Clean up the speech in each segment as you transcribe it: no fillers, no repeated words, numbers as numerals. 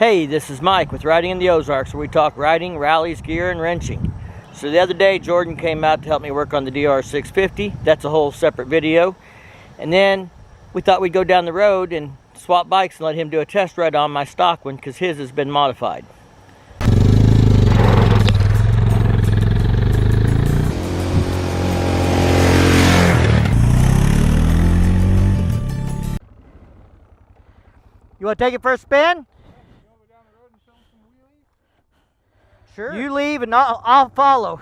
Hey, this is Mike with Riding in the Ozarks, where we talk riding, rallies, gear, and wrenching. So the other day, Jordan came out to help me work on the DR650. That's a whole separate video. And then we thought we'd go down the road and swap bikes and let him do a test ride on my stock one, because his has been modified. You want to take it for a spin? Sure. You leave and I'll follow.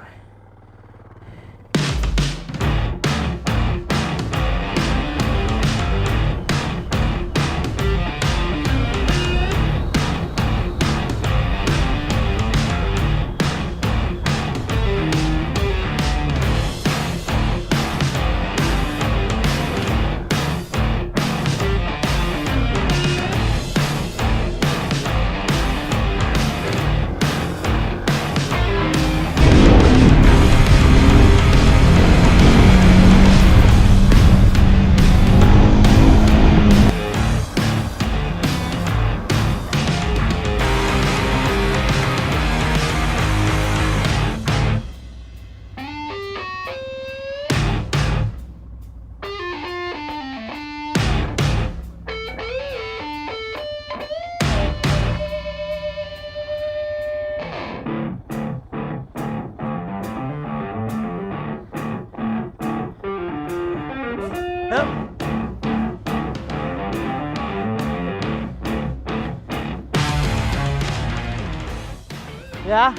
Yeah?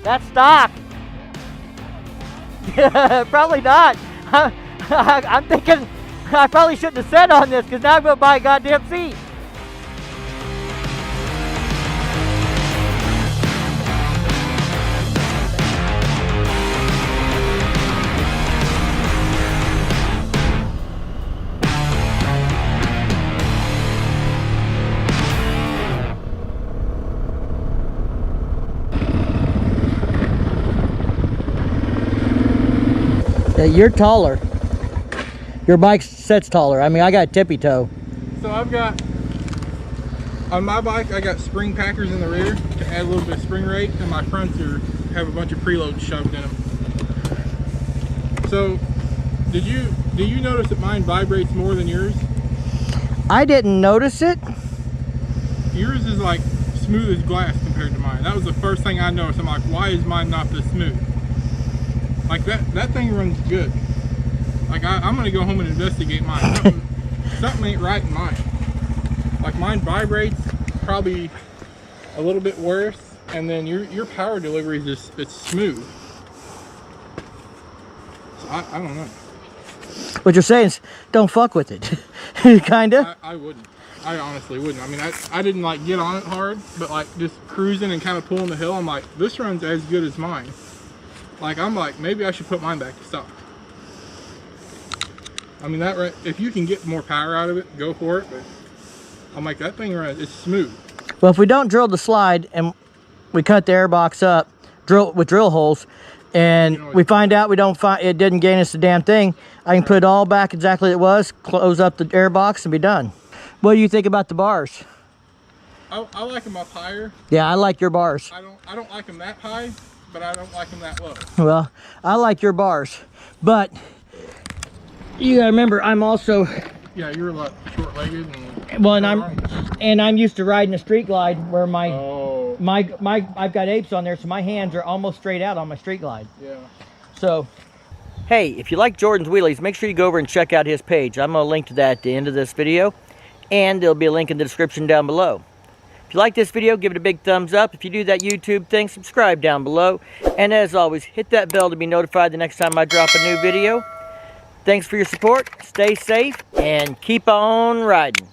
That's stock. Probably not. I'm thinking I probably shouldn't have said on this, because now I'm going to buy a goddamn seat. You're taller. Your bike sets taller. I mean, I got tippy toe. So I've got, on my bike, I got spring packers in the rear to add a little bit of spring rate, and my fronts have a bunch of preloads shoved in them. So, do you notice that mine vibrates more than yours? I didn't notice it. Yours is like smooth as glass compared to mine. That was the first thing I noticed. I'm like, why is mine not this smooth? Like that thing runs good. Like I'm gonna go home and investigate mine. Something ain't right in mine. Like mine vibrates probably a little bit worse, and then your power delivery is it's smooth. So I don't know. What you're saying is don't fuck with it. Kinda. I wouldn't. I honestly wouldn't. I mean, I didn't like get on it hard, but like just cruising and kind of pulling the hill, I'm like, this runs as good as mine. Like, I'm like, maybe I should put mine back to stock. I mean, if you can get more power out of it, go for it. But I'm like, that thing runs, it's smooth. Well, if we don't drill the slide and we cut the airbox up, with drill holes, and we find out it didn't gain us a damn thing, I can put it all back exactly as it was, close up the airbox, and be done. What do you think about the bars? I like them up higher. Yeah, I like your bars. I don't like them that high, but I don't like them that low. Well, I like your bars, but you gotta remember, I'm also... Yeah, you're a lot short-legged. Well, and I'm used to riding a street glide where I've got apes on there, so my hands are almost straight out on my street glide. Yeah. So, hey, if you like Jordan's wheelies, make sure you go over and check out his page. I'm gonna link to that at the end of this video, and there'll be a link in the description down below. If you like this video, give it a big thumbs up. If you do that YouTube thing, subscribe down below. And as always, hit that bell to be notified the next time I drop a new video. Thanks for your support, stay safe, and keep on riding.